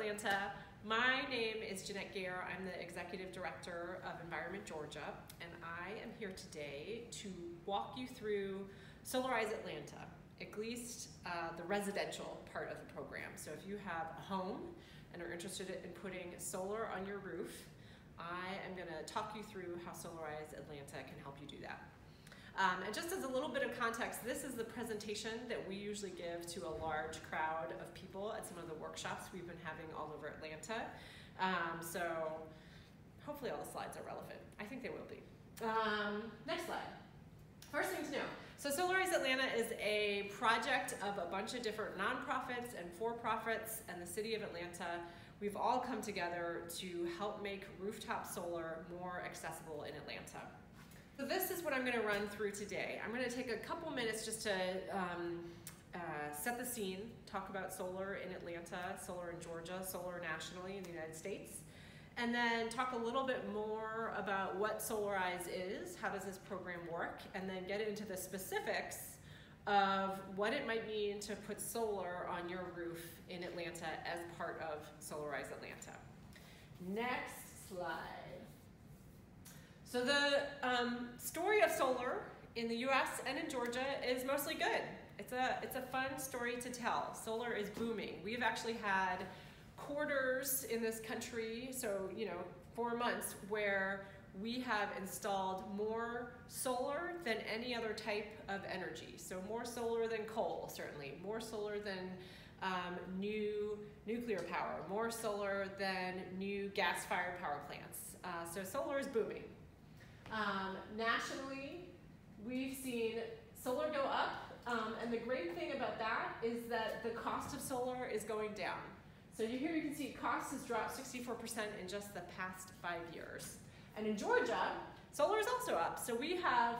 Atlanta. My name is Jeanette Gare. I'm the Executive Director of Environment Georgia, and I am here today to walk you through Solarize Atlanta, at least the residential part of the program. So if you have a home and are interested in putting solar on your roof, I am going to talk you through how Solarize Atlanta can help you do that. And just as a little bit of context, this is the presentation that we usually give to a large crowd of people at some of the workshops we've been having all over Atlanta. So hopefully all the slides are relevant. I think they will be. Next slide. First thing to know. So Solarize Atlanta is a project of a bunch of different nonprofits and for-profits and the city of Atlanta. We've all come together to help make rooftop solar more accessible in Atlanta. So this is what I'm going to run through today. I'm going to take a couple minutes just to set the scene, talk about solar in Atlanta, solar in Georgia, solar nationally in the United States, and then talk a little bit more about what Solarize is, how does this program work, and then get into the specifics of what it might mean to put solar on your roof in Atlanta as part of Solarize Atlanta. Next slide. So the story of solar in the US and in Georgia is mostly good. It's a fun story to tell. Solar is booming. We've actually had quarters in this country, so 4 months, where we have installed more solar than any other type of energy. So more solar than coal, certainly. More solar than new nuclear power. More solar than new gas-fired power plants. So solar is booming. Nationally, we've seen solar go up, and the great thing about that is that the cost of solar is going down. So here you can see cost has dropped 64% in just the past 5 years. And in Georgia, solar is also up. So we have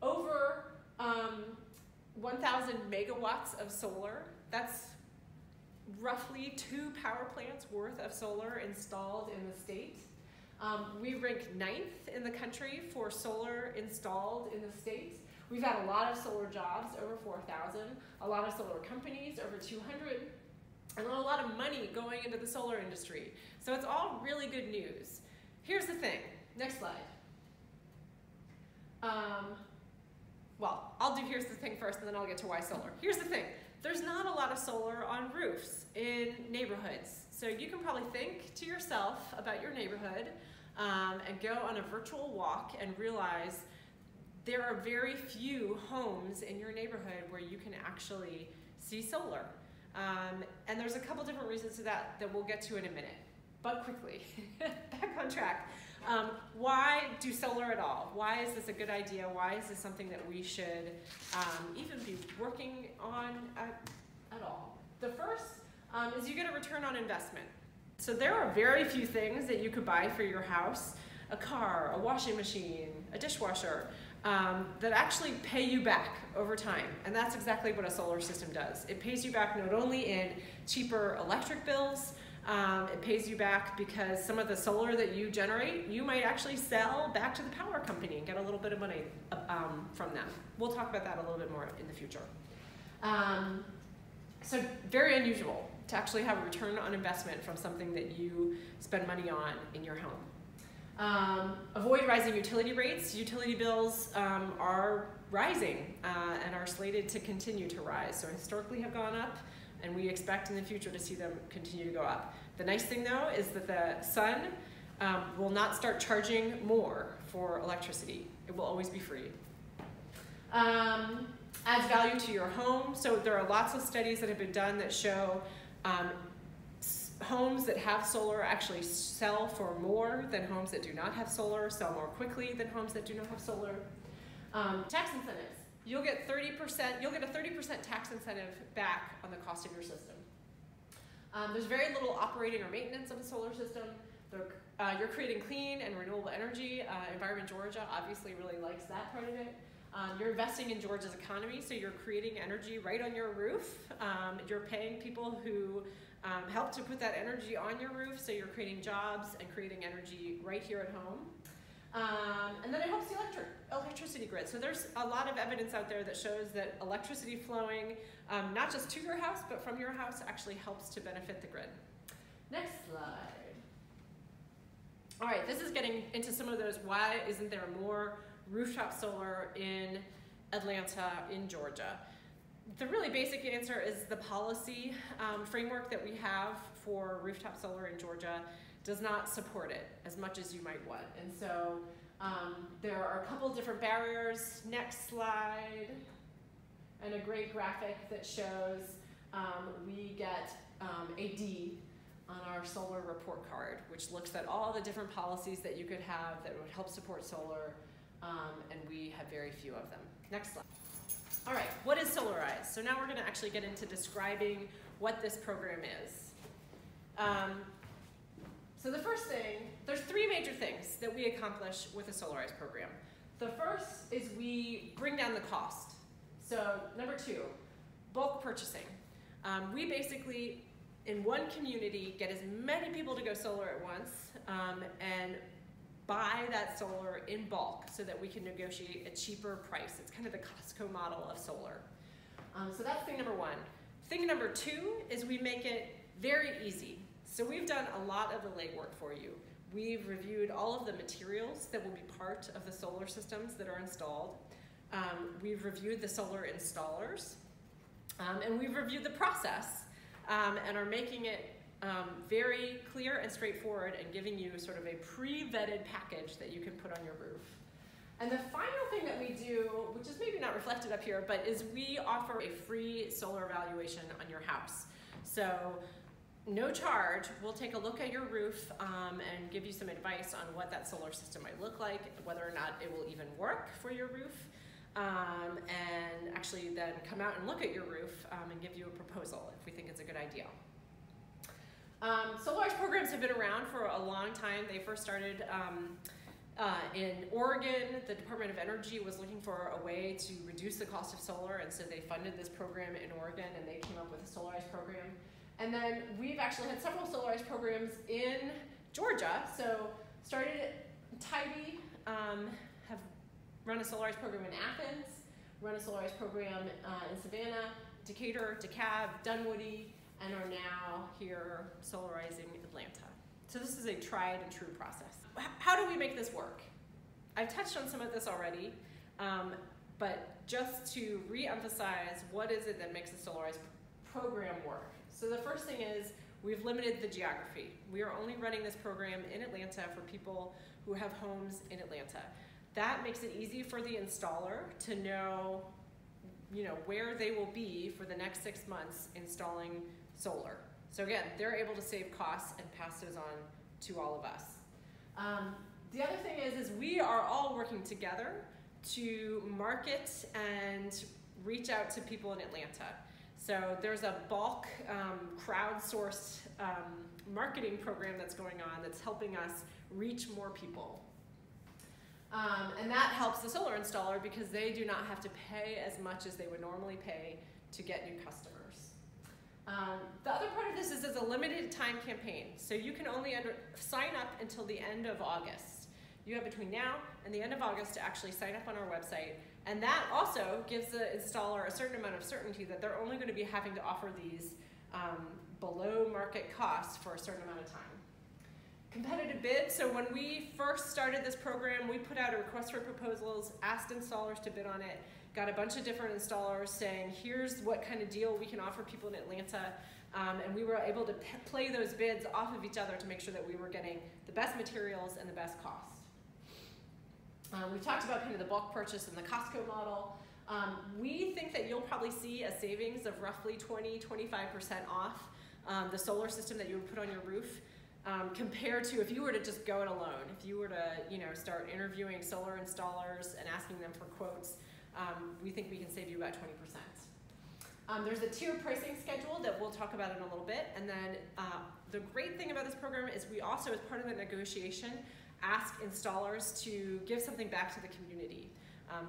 over 1,000 megawatts of solar. That's roughly 2 power plants worth of solar installed in the state. We rank 9th in the country for solar installed in the state. We've had a lot of solar jobs, over 4,000, a lot of solar companies, over 200, and a lot of money going into the solar industry. So it's all really good news. Here's the thing. Next slide. Well, I'll do here's the thing first, and then I'll get to why solar. Here's the thing. There's not a lot of solar on roofs in neighborhoods. So you can probably think to yourself about your neighborhood and go on a virtual walk and realize there are very few homes in your neighborhood where you can actually see solar. And there's a couple different reasons to that we'll get to in a minute. But quickly, back on track. Why do solar at all? Why is this a good idea? Why is this something that we should even be working on at all? The first is you get a return on investment. So there are very few things that you could buy for your house, a car, a washing machine, a dishwasher, that actually pay you back over time. And that's exactly what a solar system does. It pays you back not only in cheaper electric bills, it pays you back because some of the solar that you generate, you might actually sell back to the power company and get a little bit of money from them. We'll talk about that a little bit more in the future. So very unusual to actually have a return on investment from something that you spend money on in your home. Avoid rising utility rates. Utility bills are rising and are slated to continue to rise. So historically have gone up, and we expect in the future to see them continue to go up. The nice thing though is that the sun will not start charging more for electricity. It will always be free. Adds value to your home. So there are lots of studies that have been done that show homes that have solar actually sell for more than homes that do not have solar, sell more quickly than homes that do not have solar. Tax incentives. You'll get 30%. You'll get a 30% tax incentive back on the cost of your system. There's very little operating or maintenance of a solar system. You're creating clean and renewable energy. Environment Georgia obviously really likes that part of it. You're investing in Georgia's economy, so you're creating energy right on your roof. You're paying people who help to put that energy on your roof, so you're creating jobs and creating energy right here at home. And then it helps the electricity grid. So there's a lot of evidence out there that shows that electricity flowing, not just to your house, but from your house actually helps to benefit the grid. Next All right, this is getting into some of those, why isn't there more rooftop solar in Atlanta, in Georgia? The really basic answer is the policy framework that we have for rooftop solar in Georgia does not support it as much as you might want. And so there are a couple different barriers. Next slide. And a great graphic that shows we get a D on our solar report card, which looks at all the different policies that you could have that would help support solar, and we have very few of them. Next slide. All right, what is Solarize? So now we're going to actually get into describing what this program is. So the first thing, there's three major things that we accomplish with a Solarize program. The first is we bring down the cost. So number two, bulk purchasing. We basically, in one community, get as many people to go solar at once and buy that solar in bulk so that we can negotiate a cheaper price. It's kind of the Costco model of solar. So that's thing number one. Thing number two is we make it very easy. So we've done a lot of the legwork for you. We've reviewed all of the materials that will be part of the solar systems that are installed. We've reviewed the solar installers, and we've reviewed the process and are making it very clear and straightforward and giving you sort of a pre-vetted package that you can put on your roof. And the final thing that we do, which is maybe not reflected up here, but is we offer a free solar evaluation on your house. So no charge, we'll take a look at your roof and give you some advice on what that solar system might look like, whether or not it will even work for your roof, and actually then come out and look at your roof and give you a proposal if we think it's a good idea. Solarize programs have been around for a long time. They first started in Oregon. The Department of Energy was looking for a way to reduce the cost of solar, and so they funded this program in Oregon, and they came up with a Solarize program. And then we've actually had several Solarize programs in Georgia. So started Tidy, have run a Solarize program in Athens, run a Solarize program in Savannah, Decatur, DeKalb, Dunwoody, and are now here solarizing Atlanta. So this is a tried and true process. How do we make this work? I've touched on some of this already, but just to re-emphasize, what is it that makes a Solarize program work? So the first thing is we've limited the geography. We are only running this program in Atlanta for people who have homes in Atlanta. That makes it easy for the installer to know, where they will be for the next 6 months installing solar. So again, they're able to save costs and pass those on to all of us. The other thing is we are all working together to market and reach out to people in Atlanta. So there's a bulk crowdsourced marketing program that's going on that's helping us reach more people. And that helps the solar installer because they do not have to pay as much as they would normally pay to get new customers. The other part of this is it's a limited time campaign. So you can only sign up until the end of August. You have between now and the end of August to actually sign up on our website. And that also gives the installer a certain amount of certainty that they're only going to be having to offer these below market costs for a certain amount of time. Competitive bid, so when we first started this program, we put out a request for proposals, asked installers to bid on it, got a bunch of different installers saying, here's what kind of deal we can offer people in Atlanta, and we were able to play those bids off of each other to make sure that we were getting the best materials and the best cost. We've talked about kind of the bulk purchase and the Costco model. We think that you'll probably see a savings of roughly 20–25% off the solar system that you would put on your roof. Compared to if you were to just go it alone, if you were to start interviewing solar installers and asking them for quotes, we think we can save you about 20%. There's a tiered pricing schedule that we'll talk about in a little bit, and then the great thing about this program is we also, as part of the negotiation, ask installers to give something back to the community.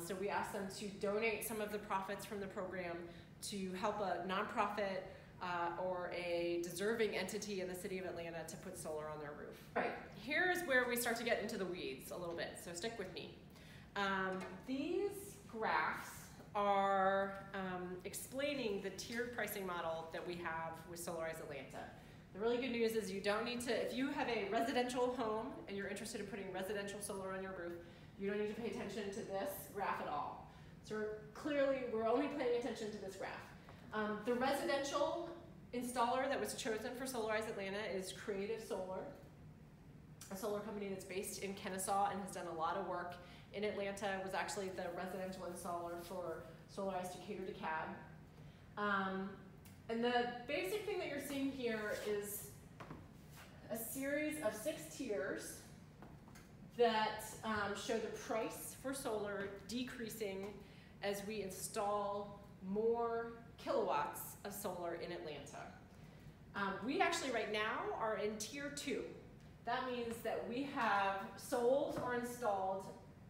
So we ask them to donate some of the profits from the program to help a nonprofit or a deserving entity in the city of Atlanta to put solar on their roof. Right, here's where we start to get into the weeds a little bit, so stick with me. These graphs are explaining the tiered pricing model that we have with Solarize Atlanta. The really good news is you don't need to, if you have a residential home and you're interested in putting residential solar on your roof, you don't need to pay attention to this graph at all. So we're only paying attention to this graph. The residential installer that was chosen for Solarize Atlanta is Creative Solar, a solar company that's based in Kennesaw and has done a lot of work in Atlanta. Was actually the residential installer for Solarize Decatur DeKalb. And the basic thing that you're seeing here is a series of 6 tiers that show the price for solar decreasing as we install more kilowatts of solar in Atlanta. We actually right now are in tier 2. That means that we have sold or installed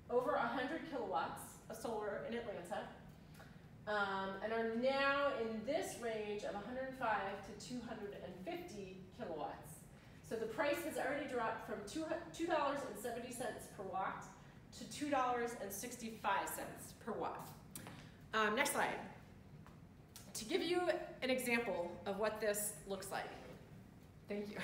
over 100 kilowatts of solar in Atlanta, and are now in this range of 105 to 250 kilowatts. So the price has already dropped from $2.70 per watt to $2.65 per watt. Next slide. To give you an example of what this looks like. Thank you.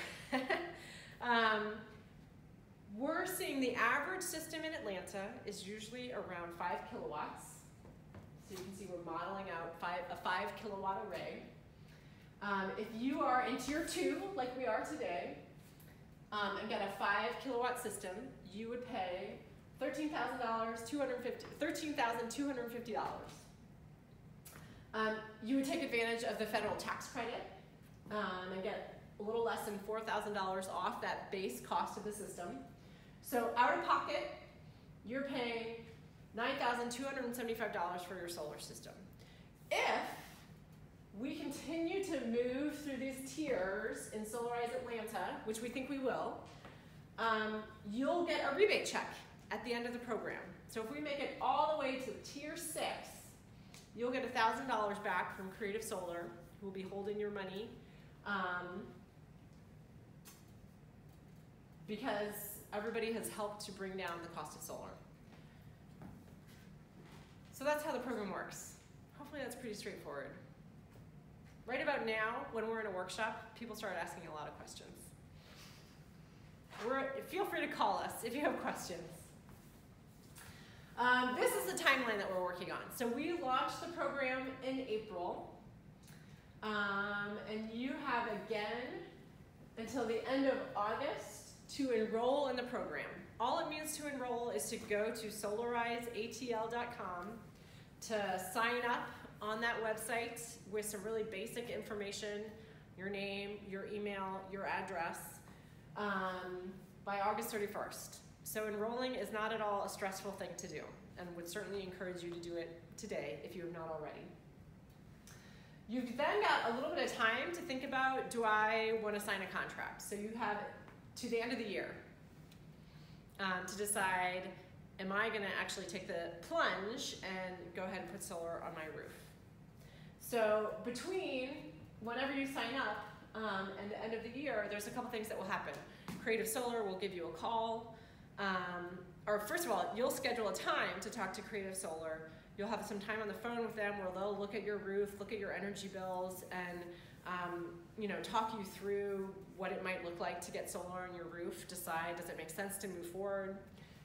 We're seeing the average system in Atlanta is usually around 5 kilowatts. So you can see we're modeling out a 5 kilowatt array. If you are in tier 2, like we are today, and get a 5 kilowatt system, you would pay $13,250. You would take advantage of the federal tax credit and get a little less than $4,000 off that base cost of the system. So out of pocket, you're paying $9,275 for your solar system. If we continue to move through these tiers in Solarize Atlanta, which we think we will, you'll get a rebate check at the end of the program. So if we make it all the way to tier 6, you'll get $1,000 back from Creative Solar, who will be holding your money, because everybody has helped to bring down the cost of solar. So that's how the program works. Hopefully that's pretty straightforward. Right about now, when we're in a workshop, people start asking a lot of questions. Feel free to call us if you have questions. This is the timeline that we're working on. So we launched the program in April, and you have again until the end of August to enroll in the program. All it means to enroll is to go to solarizeatl.com to sign up on that website with some really basic information, your name, your email, your address, by August 31st. So enrolling is not at all a stressful thing to do, and would certainly encourage you to do it today if you have not already. You've then got a little bit of time to think about, do I want to sign a contract? So you have to the end of the year to decide, am I going to actually take the plunge and go ahead and put solar on my roof? So between whenever you sign up and the end of the year, there's a couple things that will happen. Creative Solar will give you a call, or first of all, you'll schedule a time to talk to Creative Solar. You'll have some time on the phone with them where they'll look at your roof, look at your energy bills, and talk you through what it might look like to get solar on your roof, decide, does it make sense to move forward?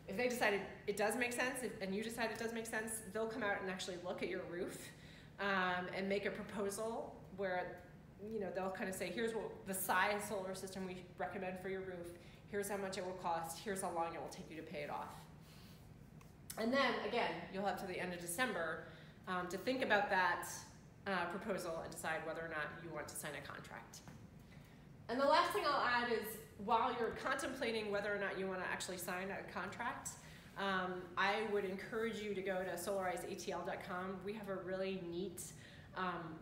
If they decided it does make sense, and you decide it does make sense, they'll come out and actually look at your roof and make a proposal where they'll kind of say, here's what the size solar system we recommend for your roof, here's how much it will cost, here's how long it will take you to pay it off. And then, again, you'll have to the end of December to think about that proposal and decide whether or not you want to sign a contract. And the last thing I'll add is, while you're contemplating whether or not you want to actually sign a contract, I would encourage you to go to solarizeatl.com. We have a really neat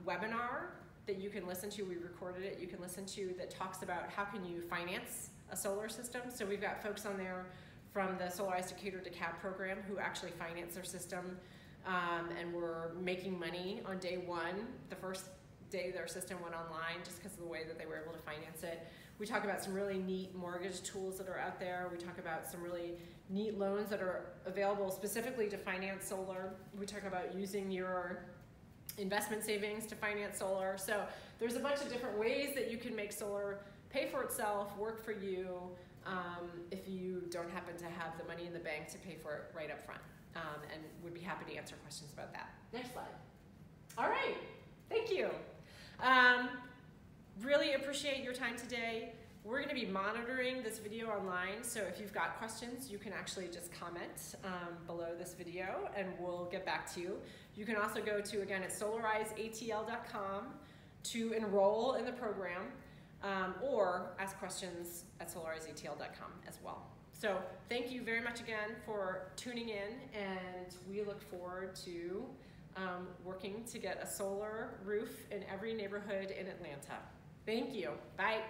webinar that you can listen to. We recorded it. You can listen to that talks about how can you finance a solar system. So we've got folks on there from the Solarize Decatur DeKalb program who actually finance their system and were making money on day one, the first day their system went online, just because of the way that they were able to finance it. We talk about some really neat mortgage tools that are out there. We talk about some really neat loans that are available specifically to finance solar. We talk about using your investment savings to finance solar. So there's a bunch of different ways that you can make solar pay for itself, work for you, if you don't happen to have the money in the bank to pay for it right up front. And would be happy to answer questions about that. Next slide. All right, thank you. Really appreciate your time today. We're going to be monitoring this video online, so if you've got questions, you can actually just comment below this video and we'll get back to you. You can also go to, again, it's solarizeatl.com to enroll in the program, or ask questions at solarizeatl.com as well. So thank you very much again for tuning in, and we look forward to working to get a solar roof in every neighborhood in Atlanta. Thank you. Bye.